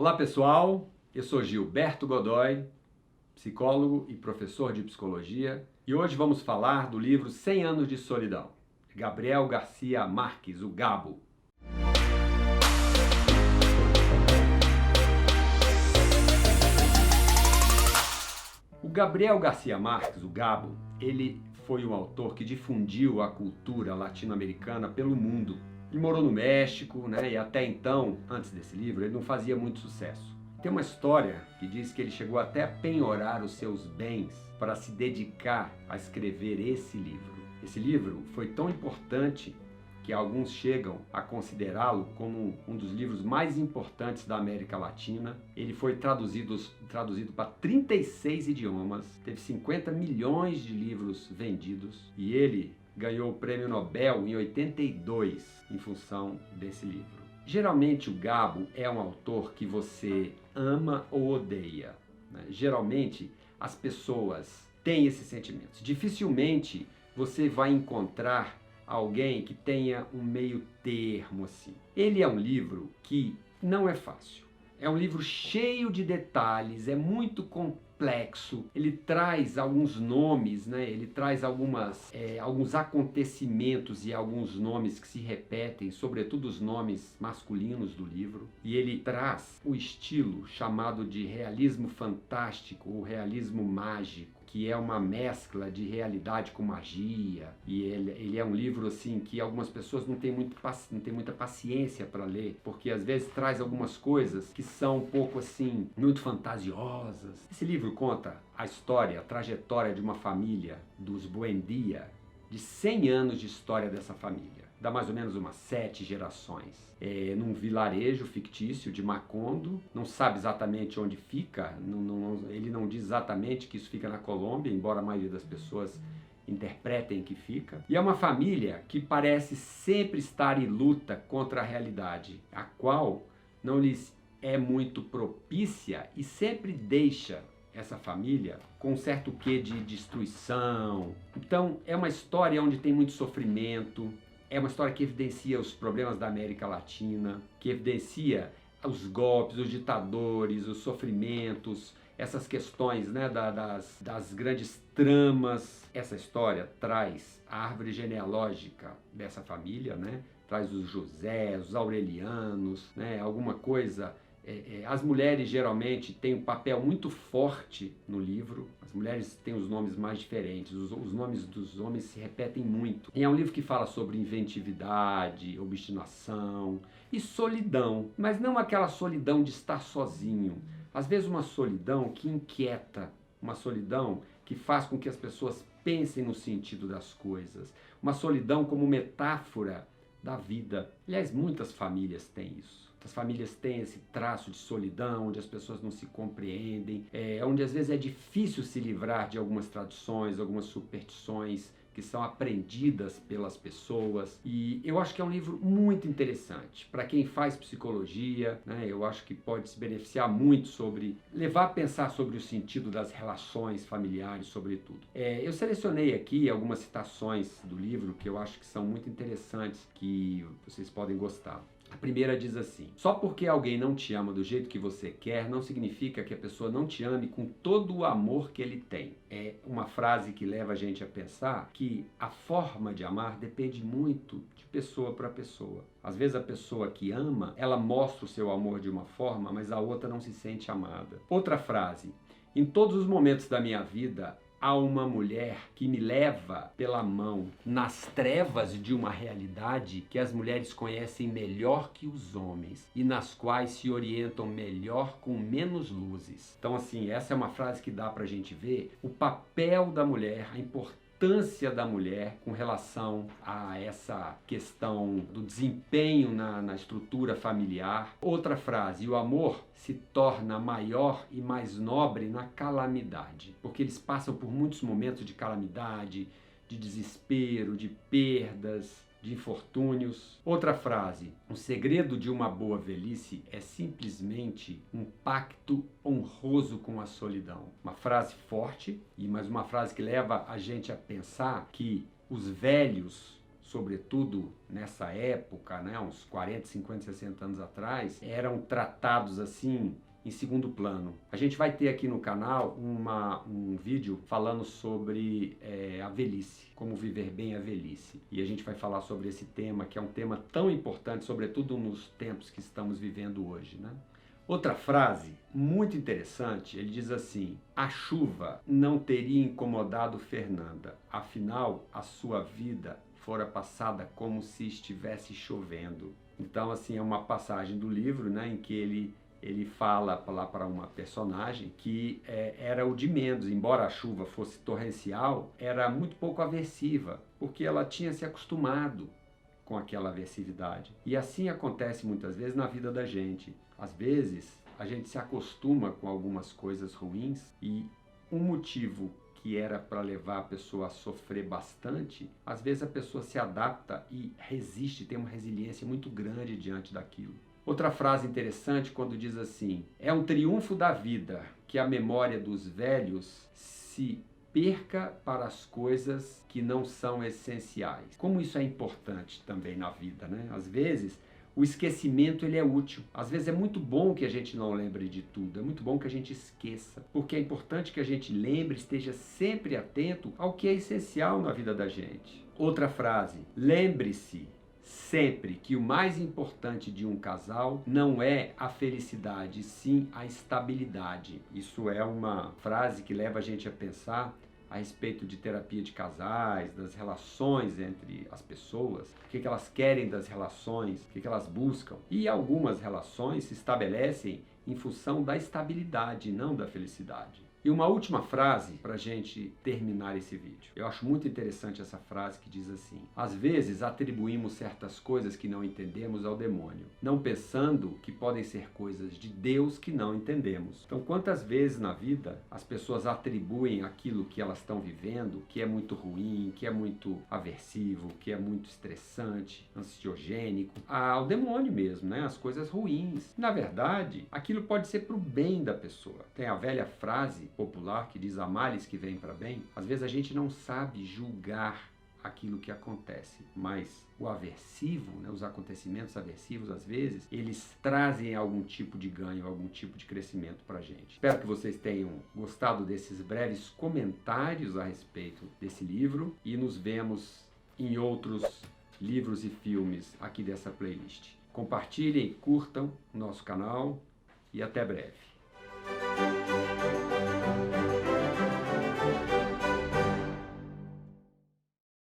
Olá pessoal, eu sou Gilberto Godoy, psicólogo e professor de psicologia, e hoje vamos falar do livro 100 anos de solidão, de Gabriel Garcia Marques, o Gabo. O Gabriel Garcia Marques, o Gabo, ele foi um autor que difundiu a cultura latino-americana pelo mundo. Ele morou no México, e até então, antes desse livro, ele não fazia muito sucesso. Tem uma história que diz que ele chegou até a penhorar os seus bens para se dedicar a escrever esse livro. Esse livro foi tão importante que alguns chegam a considerá-lo como um dos livros mais importantes da América Latina. Ele foi traduzido para 36 idiomas, teve 50 milhões de livros vendidos e ele ganhou o Prêmio Nobel em 82 em função desse livro. Geralmente o Gabo é um autor que você ama ou odeia, Geralmente as pessoas têm esses sentimentos. Dificilmente você vai encontrar alguém que tenha um meio termo assim. Ele é um livro que não é fácil. É um livro cheio de detalhes, é muito complexo. Ele traz alguns nomes, Ele traz alguns acontecimentos e alguns nomes que se repetem, sobretudo os nomes masculinos do livro. E ele traz o estilo chamado de realismo fantástico ou realismo mágico, que é uma mescla de realidade com magia. E ele é um livro assim que algumas pessoas não têm muita paciência para ler, porque às vezes traz algumas coisas que são um pouco assim, muito fantasiosas. Esse livro conta a história, a trajetória de uma família dos Buendia, de 100 anos de história dessa família. Dá mais ou menos umas 7 gerações. Num vilarejo fictício de Macondo, não sabe exatamente onde fica, ele não diz exatamente que isso fica na Colômbia, embora a maioria das pessoas interpretem que fica. E é uma família que parece sempre estar em luta contra a realidade, a qual não lhes é muito propícia e sempre deixa essa família com um certo quê de destruição. Então é uma história onde tem muito sofrimento, é uma história que evidencia os problemas da América Latina, que evidencia os golpes, os ditadores, os sofrimentos, essas questões das grandes tramas. Essa história traz a árvore genealógica dessa família, Traz os José, os Aurelianos, alguma coisa. As mulheres geralmente têm um papel muito forte no livro. As mulheres têm os nomes mais diferentes, os nomes dos homens se repetem muito. E é um livro que fala sobre inventividade, obstinação e solidão, mas não aquela solidão de estar sozinho. Às vezes uma solidão que inquieta, uma solidão que faz com que as pessoas pensem no sentido das coisas, uma solidão como metáfora da vida. Aliás, muitas famílias têm isso. As famílias têm esse traço de solidão, onde as pessoas não se compreendem, onde às vezes é difícil se livrar de algumas tradições, algumas superstições que são aprendidas pelas pessoas. E eu acho que é um livro muito interessante para quem faz psicologia, Eu acho que pode se beneficiar muito sobre levar a pensar sobre o sentido das relações familiares, sobretudo. Eu selecionei aqui algumas citações do livro que eu acho que são muito interessantes, que vocês podem gostar. A primeira diz assim: só porque alguém não te ama do jeito que você quer, não significa que a pessoa não te ame com todo o amor que ele tem. É uma frase que leva a gente a pensar que a forma de amar depende muito de pessoa para pessoa. Às vezes a pessoa que ama, ela mostra o seu amor de uma forma, mas a outra não se sente amada. Outra frase: em todos os momentos da minha vida, há uma mulher que me leva pela mão nas trevas de uma realidade que as mulheres conhecem melhor que os homens e nas quais se orientam melhor com menos luzes. Então, assim, essa é uma frase que dá pra gente ver o papel da mulher, a importância da mulher com relação a essa questão do desempenho na estrutura familiar. Outra frase: o amor se torna maior e mais nobre na calamidade, porque eles passam por muitos momentos de calamidade, de desespero, de perdas, de infortúnios. Outra frase: o segredo de uma boa velhice é simplesmente um pacto honroso com a solidão. Uma frase forte, mas uma frase que leva a gente a pensar que os velhos sobretudo nessa época, né, uns 40, 50, 60 anos atrás, eram tratados assim em segundo plano. A gente vai ter aqui no canal um vídeo falando sobre a velhice, como viver bem a velhice. E a gente vai falar sobre esse tema, que é um tema tão importante, sobretudo nos tempos que estamos vivendo hoje, né? Outra frase muito interessante, ele diz assim: a chuva não teria incomodado Fernanda, afinal a sua vida fora passada como se estivesse chovendo. Então, assim, é uma passagem do livro, né, em que ele fala lá para uma personagem que era o de menos, embora a chuva fosse torrencial, era muito pouco aversiva, porque ela tinha se acostumado com aquela aversividade. E assim acontece muitas vezes na vida da gente. Às vezes, a gente se acostuma com algumas coisas ruins e um motivo que era para levar a pessoa a sofrer bastante, às vezes a pessoa se adapta e resiste, tem uma resiliência muito grande diante daquilo. Outra frase interessante quando diz assim: é um triunfo da vida que a memória dos velhos se perca para as coisas que não são essenciais. Como isso é importante também na vida, né? Às vezes o esquecimento ele é útil. Às vezes é muito bom que a gente não lembre de tudo, é muito bom que a gente esqueça, porque é importante que a gente lembre, esteja sempre atento ao que é essencial na vida da gente. Outra frase: lembre-se sempre que o mais importante de um casal não é a felicidade, sim a estabilidade. Isso é uma frase que leva a gente a pensar a respeito de terapia de casais, das relações entre as pessoas, o que elas querem das relações, o que elas buscam. E algumas relações se estabelecem em função da estabilidade, não da felicidade. E uma última frase para a gente terminar esse vídeo. Eu acho muito interessante essa frase que diz assim: às vezes atribuímos certas coisas que não entendemos ao demônio, não pensando que podem ser coisas de Deus que não entendemos. Então, quantas vezes na vida as pessoas atribuem aquilo que elas estão vivendo, que é muito ruim, que é muito aversivo, que é muito estressante, ansiogênico, ao demônio mesmo, né? As coisas ruins. Na verdade, aquilo pode ser para o bem da pessoa. Tem a velha frase popular que diz: há males que vêm para bem. Às vezes a gente não sabe julgar aquilo que acontece, mas o aversivo, né, os acontecimentos aversivos, às vezes, eles trazem algum tipo de ganho, algum tipo de crescimento para a gente. Espero que vocês tenham gostado desses breves comentários a respeito desse livro e nos vemos em outros livros e filmes aqui dessa playlist. Compartilhem, curtam o nosso canal e até breve.